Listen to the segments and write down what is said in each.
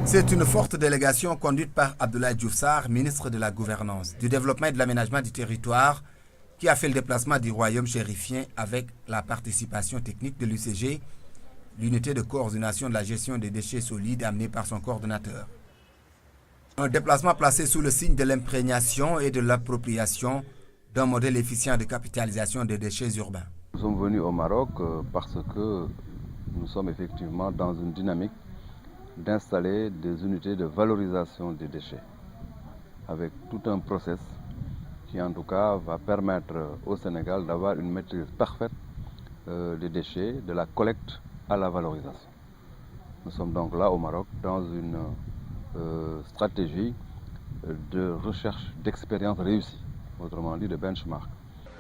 C'est une forte délégation conduite par Abdoulaye Diouf Sarr, ministre de la Gouvernance, du Développement et de l'Aménagement du Territoire, qui a fait le déplacement du royaume chérifien avec la participation technique de l'UCG, l'unité de coordination de la gestion des déchets solides amenée par son coordonnateur. Un déplacement placé sous le signe de l'imprégnation et de l'appropriation d'un modèle efficient de capitalisation des déchets urbains. Nous sommes venus au Maroc parce que nous sommes effectivement dans une dynamique d'installer des unités de valorisation des déchets avec tout un process qui en tout cas va permettre au Sénégal d'avoir une maîtrise parfaite des déchets, de la collecte à la valorisation. Nous sommes donc là au Maroc dans une stratégie de recherche d'expérience réussie, autrement dit de benchmark.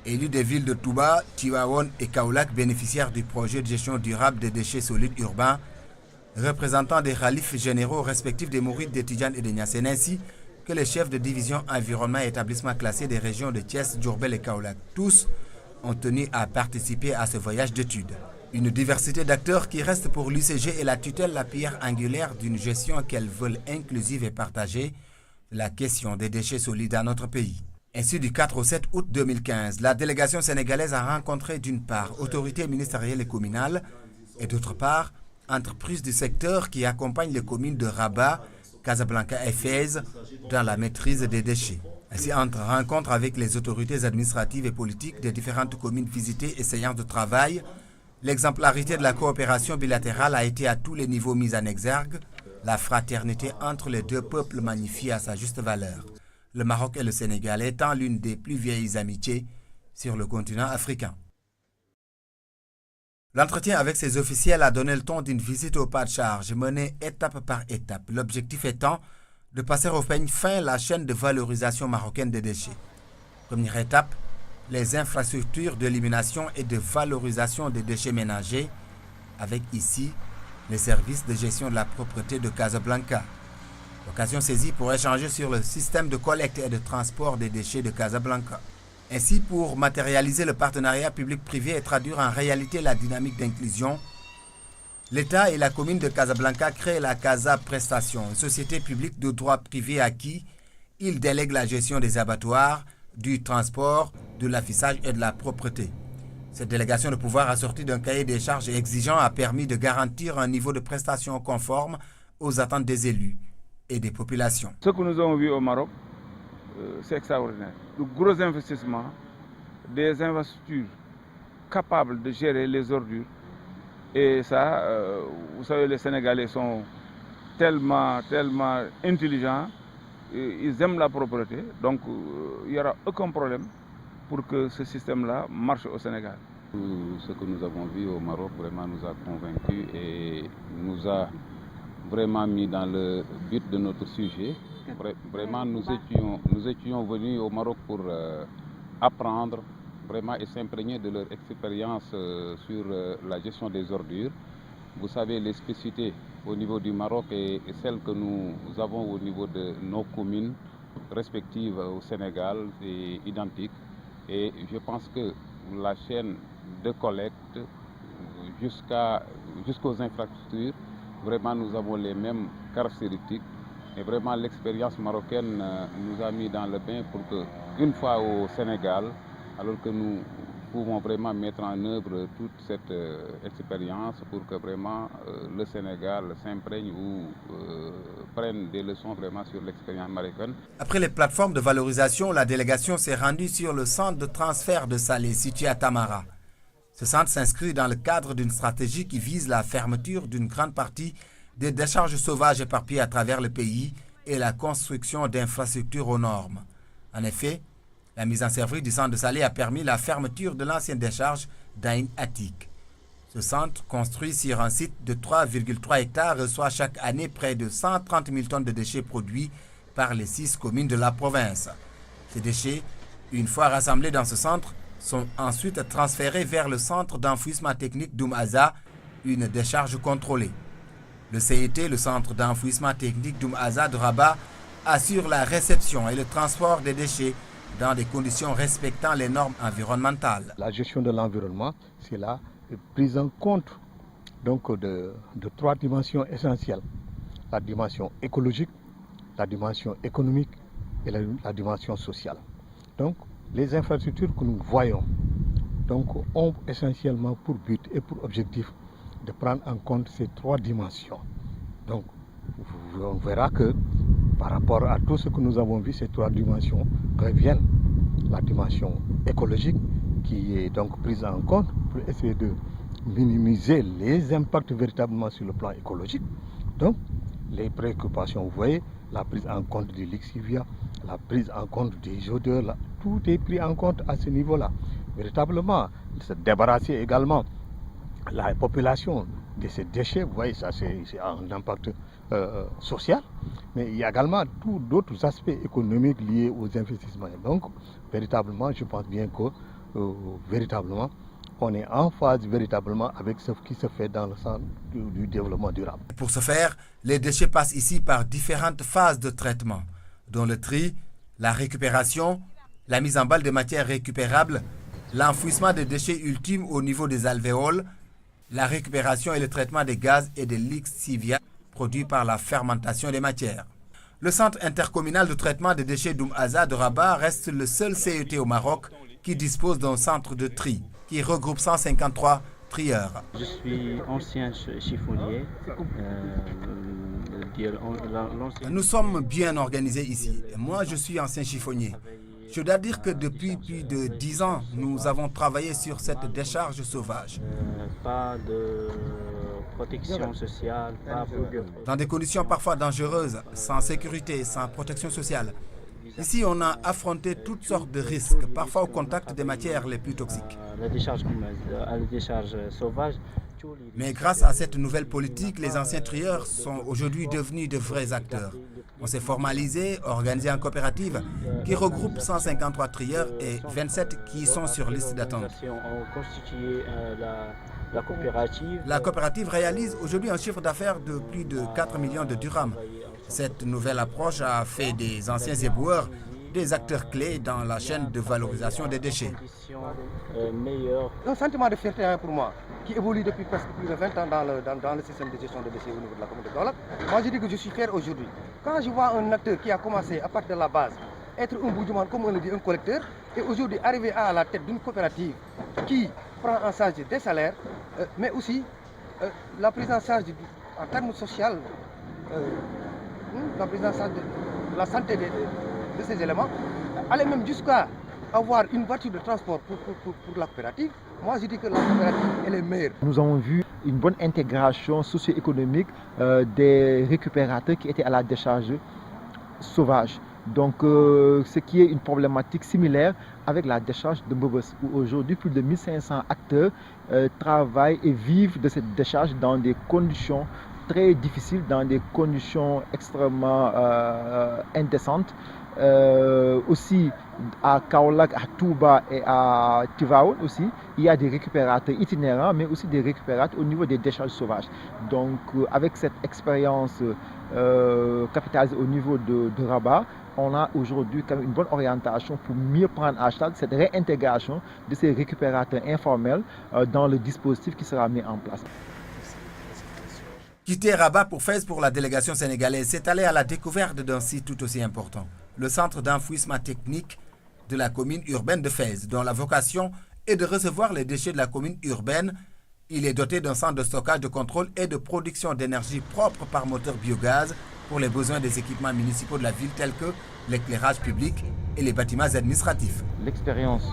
Élus des villes de Touba, Tivaouane et Kaolack, bénéficiaires du projet de gestion durable des déchets solides urbains, représentants des khalifes généraux respectifs des Mourides, des Tidjanes et des Niassènes, ainsi que les chefs de division environnement et établissements classés des régions de Thiès, Diourbel et Kaolack. Tous ont tenu à participer à ce voyage d'études. Une diversité d'acteurs qui reste pour l'UCG et la tutelle la pierre angulaire d'une gestion qu'elles veulent inclusive et partagée, la question des déchets solides dans notre pays. Ainsi, du 4 au 7 août 2015, la délégation sénégalaise a rencontré d'une part autorités ministérielles et communales et d'autre part entreprises du secteur qui accompagnent les communes de Rabat, Casablanca et Fès dans la maîtrise des déchets. Ainsi, entre rencontres avec les autorités administratives et politiques des différentes communes visitées et séances de travail, l'exemplarité de la coopération bilatérale a été à tous les niveaux mise en exergue, la fraternité entre les deux peuples magnifiée à sa juste valeur. Le Maroc et le Sénégal étant l'une des plus vieilles amitiés sur le continent africain. L'entretien avec ces officiels a donné le ton d'une visite au pas de charge, menée étape par étape, l'objectif étant de passer au peigne fin la chaîne de valorisation marocaine des déchets. Première étape, les infrastructures d'élimination et de valorisation des déchets ménagers, avec ici les services de gestion de la propreté de Casablanca. L'occasion saisie pour échanger sur le système de collecte et de transport des déchets de Casablanca. Ainsi, pour matérialiser le partenariat public-privé et traduire en réalité la dynamique d'inclusion, l'État et la commune de Casablanca créent la Casa Prestation, une société publique de droit privé à qui ils délèguent la gestion des abattoirs, du transport, de l'affichage et de la propreté. Cette délégation de pouvoir assortie d'un cahier des charges exigeant a permis de garantir un niveau de prestation conforme aux attentes des élus et des populations. Ce que nous avons vu au Maroc, c'est extraordinaire. De gros investissements, des infrastructures capables de gérer les ordures. Et ça, vous savez, les Sénégalais sont tellement intelligents, ils aiment la propreté, donc il n'y aura aucun problème pour que ce système-là marche au Sénégal. Ce que nous avons vu au Maroc vraiment nous a convaincus et nous a vraiment mis dans le but de notre sujet. Vraiment, nous étions venus au Maroc pour apprendre vraiment et s'imprégner de leur expérience sur la gestion des ordures. Vous savez, les spécificités au niveau du Maroc et celles que nous avons au niveau de nos communes respectives au Sénégal, c'est identique. Et je pense que la chaîne de collecte jusqu'aux infrastructures, vraiment nous avons les mêmes caractéristiques. Et vraiment l'expérience marocaine nous a mis dans le bain pour que, une fois au Sénégal, alors que nous pouvons vraiment mettre en œuvre toute cette expérience pour que vraiment le Sénégal s'imprègne ou prenne des leçons vraiment sur l'expérience marocaine. Après les plateformes de valorisation, la délégation s'est rendue sur le centre de transfert de Salé situé à Tamara. Ce centre s'inscrit dans le cadre d'une stratégie qui vise la fermeture d'une grande partie des décharges sauvages éparpillées à travers le pays et la construction d'infrastructures aux normes. En effet, la mise en service du centre de Salé a permis la fermeture de l'ancienne décharge d'Aïn Atik. Ce centre, construit sur un site de 3,3 hectares, reçoit chaque année près de 130 000 tonnes de déchets produits par les 6 communes de la province. Ces déchets, une fois rassemblés dans ce centre, sont ensuite transférés vers le centre d'enfouissement technique d'Oumaza, une décharge contrôlée. Le CET, le centre d'enfouissement technique d'Oumaza de Rabat, assure la réception et le transport des déchets dans des conditions respectant les normes environnementales. La gestion de l'environnement, c'est la prise en compte donc, de 3 dimensions essentielles. la dimension écologique, la dimension économique et la dimension sociale. Donc, les infrastructures que nous voyons ont essentiellement pour but et pour objectif de prendre en compte ces trois dimensions. Donc, on verra que par rapport à tout ce que nous avons vu, ces trois dimensions reviennent. La dimension écologique qui est donc prise en compte pour essayer de minimiser les impacts véritablement sur le plan écologique. Donc, les préoccupations, vous voyez, la prise en compte du lixivia, la prise en compte des odeurs, tout est pris en compte à ce niveau-là. Véritablement, se débarrasser également la population de ces déchets, vous voyez, ça c'est un impact social, mais il y a également d'autres aspects économiques liés aux investissements. Donc, véritablement, je pense bien que véritablement, on est en phase véritablement avec ce qui se fait dans le sens du développement durable. Pour ce faire, les déchets passent ici par différentes phases de traitement, dont le tri, la récupération, la mise en balle des matières récupérables, l'enfouissement des déchets ultimes au niveau des alvéoles, la récupération et le traitement des gaz et des lixivia produits par la fermentation des matières. Le centre intercommunal de traitement des déchets d'Oumhaza de Rabat reste le seul CET au Maroc qui dispose d'un centre de tri qui regroupe 153 trieurs. Je suis ancien chiffonnier. Nous sommes bien organisés ici. Moi, je suis ancien chiffonnier. Je dois dire que depuis plus de 10 ans, nous avons travaillé sur cette décharge sauvage. Pas de protection sociale, dans des conditions parfois dangereuses, sans sécurité, sans protection sociale. Ici, on a affronté toutes sortes de risques, parfois au contact des matières les plus toxiques. La décharge sauvage. Mais grâce à cette nouvelle politique, les anciens trieurs sont aujourd'hui devenus de vrais acteurs. On s'est formalisé, organisé en coopérative qui regroupe 153 trieurs et 27 qui sont sur liste d'attente. La coopérative réalise aujourd'hui un chiffre d'affaires de plus de 4 millions de dirhams. Cette nouvelle approche a fait des anciens éboueurs des acteurs clés dans la chaîne de valorisation des déchets. Un sentiment de fierté pour moi, qui évolue depuis presque plus de 20 ans dans le système de gestion des déchets au niveau de la commune de Kaolack. Moi, je dis que je suis fier aujourd'hui. Quand je vois un acteur qui a commencé à partir de la base, être un boudjouman, comme on le dit, un collecteur, et aujourd'hui arriver à la tête d'une coopérative qui prend en charge des salaires, mais aussi la prise en charge en termes sociaux, la prise en charge de la santé de ces éléments, aller même jusqu'à avoir une voiture de transport pour la coopérative. Moi, je dis que la coopérative, elle est meilleure. Nous avons vu une bonne intégration socio-économique des récupérateurs qui étaient à la décharge sauvage. Donc, ce qui est une problématique similaire avec la décharge de Mbobos, où aujourd'hui plus de 1500 acteurs travaillent et vivent de cette décharge dans des conditions très difficiles, dans des conditions extrêmement indécentes. Aussi à Kaolack, à Touba et à Tivaouen aussi, il y a des récupérateurs itinérants, mais aussi des récupérateurs au niveau des décharges sauvages. Donc, avec cette expérience capitalisée au niveau de Rabat, on a aujourd'hui quand même une bonne orientation pour mieux prendre en charge cette réintégration de ces récupérateurs informels dans le dispositif qui sera mis en place. Quitter Rabat pour Fès pour la délégation sénégalaise, c'est aller à la découverte d'un site tout aussi important, le centre d'enfouissement technique de la commune urbaine de Fès, dont la vocation est de recevoir les déchets de la commune urbaine. Il est doté d'un centre de stockage, de contrôle et de production d'énergie propre par moteur biogaz pour les besoins des équipements municipaux de la ville tels que l'éclairage public et les bâtiments administratifs. L'expérience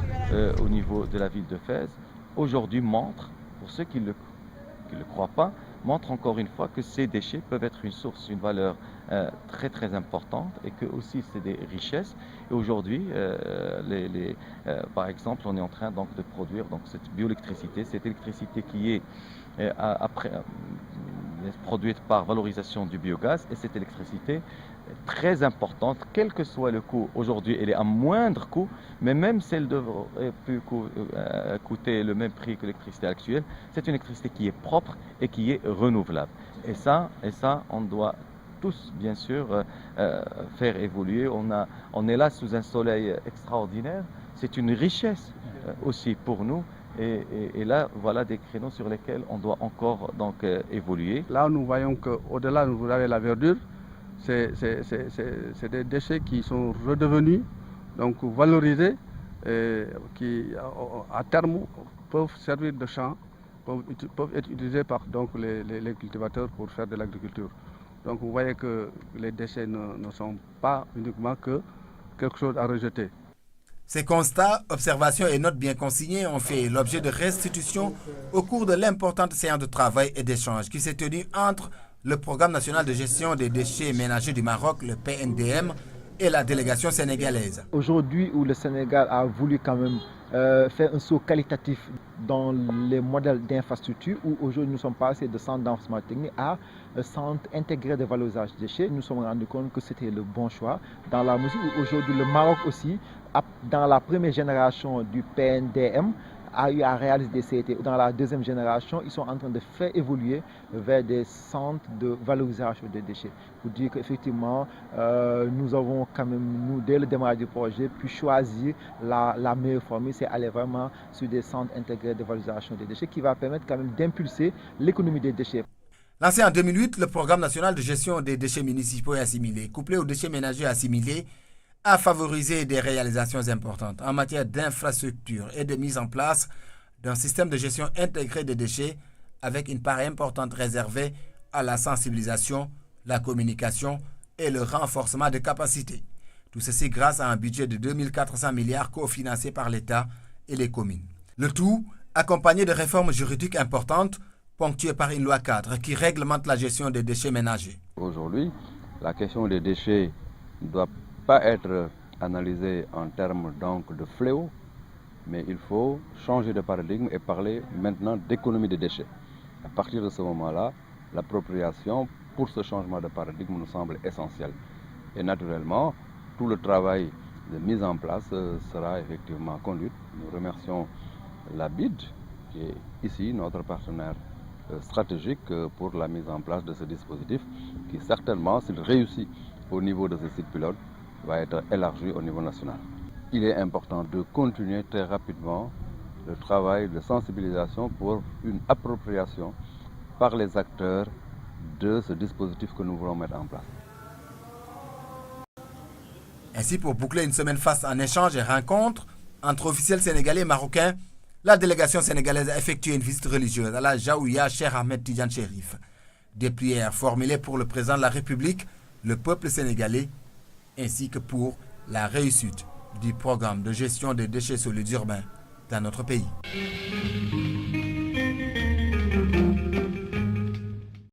au niveau de la ville de Fès aujourd'hui montre, pour ceux qui ne le croient pas, montre encore une fois que ces déchets peuvent être une source, une valeur très très importante et que aussi c'est des richesses. Et aujourd'hui, par exemple, on est en train donc de produire donc cette bioélectricité, cette électricité qui est produite par valorisation du biogaz, et cette électricité très importante, quel que soit le coût. Aujourd'hui, elle est à moindre coût, mais même si elle devrait coûter le même prix que l'électricité actuelle, c'est une électricité qui est propre et qui est renouvelable. Et ça, on doit tous, bien sûr, faire évoluer. On est là sous un soleil extraordinaire. C'est une richesse aussi pour nous. Et là, voilà des créneaux sur lesquels on doit encore donc, évoluer. Là, nous voyons qu'au-delà, vous avez la verdure, c'est des déchets qui sont redevenus donc, valorisés et qui, à terme, peuvent servir de champ, peuvent être utilisés par donc, les cultivateurs pour faire de l'agriculture. Donc vous voyez que les déchets ne sont pas uniquement que quelque chose à rejeter. Ces constats, observations et notes bien consignées ont fait l'objet de restitution au cours de l'importante séance de travail et d'échange qui s'est tenue entre le Programme national de gestion des déchets ménagers du Maroc, le PNDM, et la délégation sénégalaise. Aujourd'hui, où le Sénégal a voulu quand même faire un saut qualitatif dans les modèles d'infrastructure, où aujourd'hui nous sommes passés de centre d'enseignement technique à centre intégré de valorisage des déchets, nous nous sommes rendus compte que c'était le bon choix, dans la mesure où aujourd'hui le Maroc aussi, dans la première génération du PNDM, a eu à réaliser des CET. Dans la deuxième génération, ils sont en train de faire évoluer vers des centres de valorisation des déchets. Pour dire qu'effectivement, nous avons quand même, nous, dès le démarrage du projet, pu choisir la meilleure formule, c'est aller vraiment sur des centres intégrés de valorisation des déchets qui va permettre quand même d'impulser l'économie des déchets. Lancé en 2008, le Programme national de gestion des déchets municipaux et assimilés, couplé aux déchets ménagers assimilés, a favorisé des réalisations importantes en matière d'infrastructure et de mise en place d'un système de gestion intégré des déchets avec une part importante réservée à la sensibilisation, la communication et le renforcement des capacités. Tout ceci grâce à un budget de 2400 milliards cofinancé par l'État et les communes. Le tout accompagné de réformes juridiques importantes ponctuées par une loi cadre qui réglemente la gestion des déchets ménagers. Aujourd'hui, la question des déchets doit pas être analysé en termes donc de fléau, mais il faut changer de paradigme et parler maintenant d'économie des déchets. À partir de ce moment-là, l'appropriation pour ce changement de paradigme nous semble essentielle. Et naturellement, tout le travail de mise en place sera effectivement conduit. Nous remercions la BID, qui est ici notre partenaire stratégique pour la mise en place de ce dispositif, qui certainement, s'il réussit au niveau de ce site pilote, va être élargi au niveau national. Il est important de continuer très rapidement le travail de sensibilisation pour une appropriation par les acteurs de ce dispositif que nous voulons mettre en place. Ainsi, pour boucler une semaine face en échange et rencontres entre officiels sénégalais et marocains, la délégation sénégalaise a effectué une visite religieuse à la Jaouia Cheikh Ahmed Tidiane Chérif. Des prières formulées pour le président de la République, le peuple sénégalais, ainsi que pour la réussite du programme de gestion des déchets solides urbains dans notre pays.